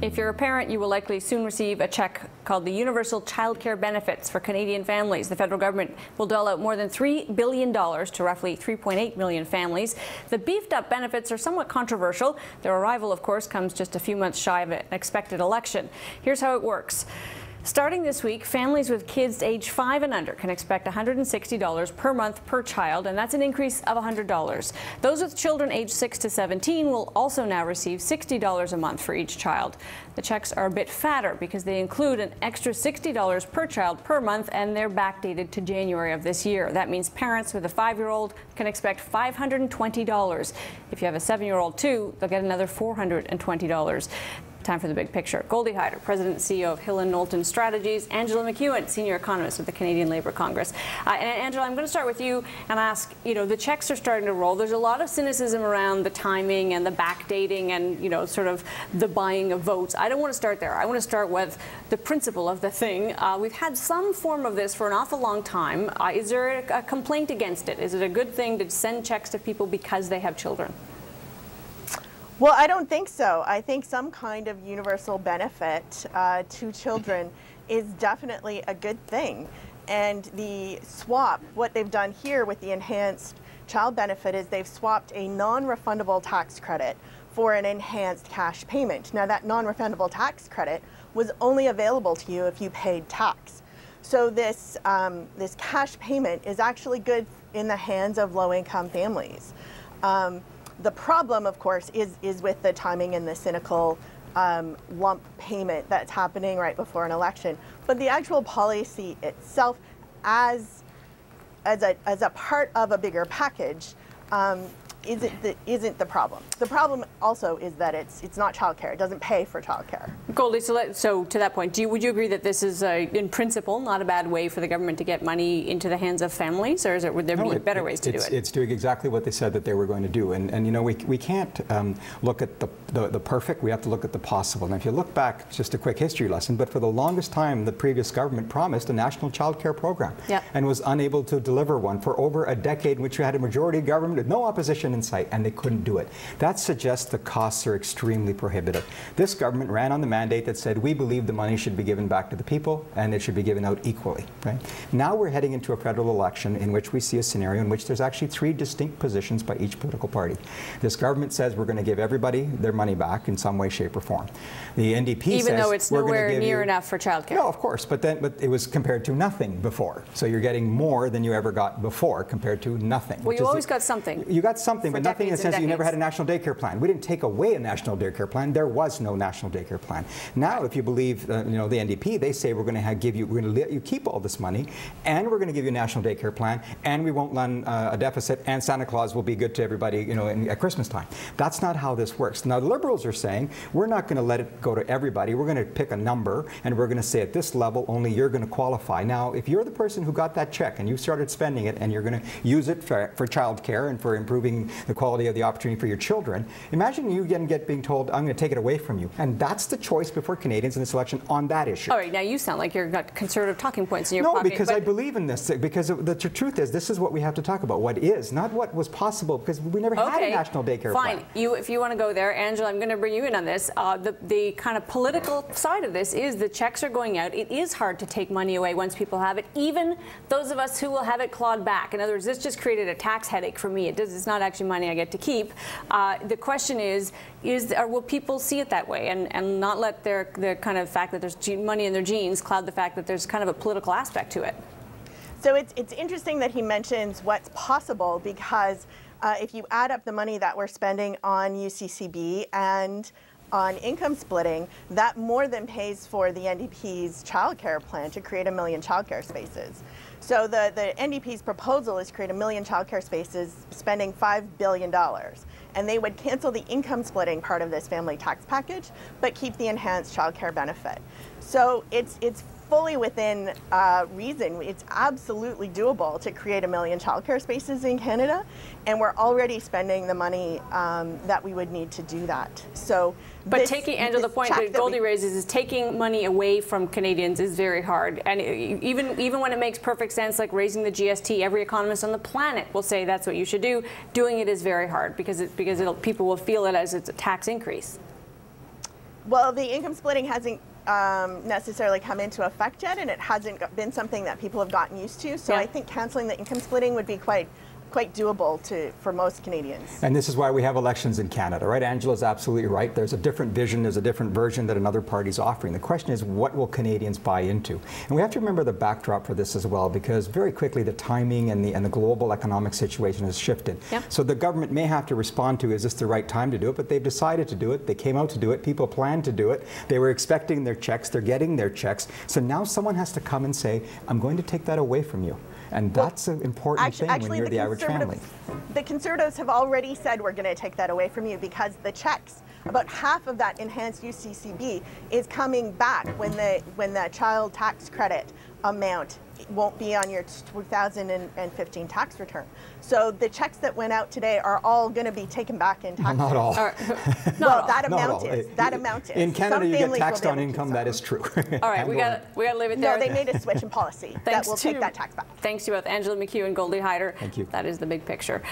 If you're a parent, you will likely soon receive a check called the Universal Childcare Benefits for Canadian families. The federal government will dole out more than $3 billion to roughly 3.8 million families. The beefed-up benefits are somewhat controversial. Their arrival, of course, comes just a few months shy of an expected election. Here's how it works. Starting this week, families with kids age 5 and under can expect $160 per month per child, and that's an increase of $100. Those with children aged 6 to 17 will also now receive $60 a month for each child. The checks are a bit fatter because they include an extra $60 per child per month, and they're backdated to January of this year. That means parents with a 5-year-old can expect $520. If you have a 7-year-old too, they'll get another $420. Time for the big picture. Goldy Hyder, President and CEO of Hill+Knowlten Strategies. Angella MacEwen, Senior Economist with the Canadian Labour Congress. And Angela, I'm going to start with you and ask, the checks are starting to roll. There's a lot of cynicism around the timing and the backdating and, sort of the buying of votes. I don't want to start there. I want to start with the principle of the thing. We've had some form of this for an awful long time. Is there a complaint against it? Is it a good thing to send checks to people because they have children? Well, I don't think so. I think some kind of universal benefit to children is definitely a good thing. And the swap, what they've done here with the enhanced child benefit is they've swapped a non-refundable tax credit for an enhanced cash payment. Now, that non-refundable tax credit was only available to you if you paid tax. So this, this cash payment is actually good in the hands of low-income families. The problem, of course, is with the timing and the cynical lump payment that's happening right before an election. But the actual policy itself, as a part of a bigger package, isn't the problem. The problem also is that it's not childcare. It doesn't pay for childcare. Goldy, so to that point, would you agree that this is, in principle, not a bad way for the government to get money into the hands of families, or would there be better ways to do it? It's doing exactly what they said that they were going to do, and we can't look at the perfect. We have to look at the possible. And if you look back, just a quick history lesson, but for the longest time, the previous government promised a national child care program, and was unable to deliver one for over a decade, in which we had a majority government with no opposition in sight, and they couldn't do it. That suggests the costs are extremely prohibitive. This government ran on the mandate that said we believe the money should be given back to the people and it should be given out equally. Right? Now we're heading into a federal election in which we see a scenario in which there's actually 3 distinct positions by each political party. This government says we're going to give everybody their money back in some way, shape, or form. The NDP says even though it's nowhere near enough for childcare. No, of course, but it was compared to nothing before. So you're getting more than you ever got before compared to nothing. Well, you always got something. You got something, but nothing in the sense that you never had a national daycare plan. We didn't take away a national daycare plan. There was no national daycare plan. Now, if you believe, the NDP, they say we're going to let you keep all this money, and we're going to give you a national daycare plan, and we won't run a deficit, and Santa Claus will be good to everybody, at Christmas time. That's not how this works. Now, the Liberals are saying we're not going to let it go to everybody. We're going to pick a number, and we're going to say at this level only you're going to qualify. Now, if you're the person who got that check and you started spending it, and you're going to use it for child care and for improving the quality of the opportunity for your children, imagine you being told, I'm going to take it away from you. And that's the choice before Canadians in this election on that issue. All right, now you sound like you've got conservative talking points in your pocket. No, because I believe in this. Because the truth is, this is what we have to talk about. What is, not what was possible, because we never had a national daycare plan. If you want to go there, Angela, I'm going to bring you in on this. The kind of political side of this is the checks are going out. It is hard to take money away once people have it, even those of us who will have it clawed back. In other words, this just created a tax headache for me. It's not actually money I get to keep. The question is will people see it that way and not let their kind of fact that there's money in their genes cloud the fact that there's kind of a political aspect to it? So it's interesting that he mentions what's possible, because if you add up the money that we're spending on UCCB and on income splitting, that more than pays for the NDP's childcare plan to create 1 million childcare spaces. So the NDP's proposal is to create 1 million childcare spaces, spending $5 billion. And they would cancel the income splitting part of this family tax package, but keep the enhanced childcare benefit. So it's fully within reason. It's absolutely doable to create 1 million childcare spaces in Canada, and we're already spending the money that we would need to do that. So, but Angela, the point that Goldy raises is taking money away from Canadians is very hard, and even when it makes perfect sense, like raising the GST, every economist on the planet will say that's what you should do. Doing it is very hard because people will feel it as it's a tax increase. Well, the income splitting hasn't necessarily come into effect yet, and it hasn't been something that people have gotten used to. So I think canceling the income splitting would be quite doable for most Canadians. And this is why we have elections in Canada, right? Angela's absolutely right. There's a different vision, there's a different version that another party's offering. The question is, what will Canadians buy into? And we have to remember the backdrop for this as well, because very quickly the timing and the global economic situation has shifted. So the government may have to respond to, is this the right time to do it? But they've decided to do it. They came out to do it. People planned to do it. They were expecting their checks. They're getting their checks. So now someone has to come and say, I'm going to take that away from you. And that's an important thing when you're the average family. The Conservatives have already said we're going to take that away from you, because the checks, about half of that enhanced UCCB is coming back when the child tax credit amount won't be on your 2015 tax return. So the checks that went out today are all going to be taken back in tax. Not all. Well, that amount is. That amount is. In Canada, you get taxed on income. That is true. All right, we got to leave it there. No, they made a switch in policy that will take that tax back. Thanks to both Angella MacEwen and Goldy Hyder. Thank you. That is the big picture.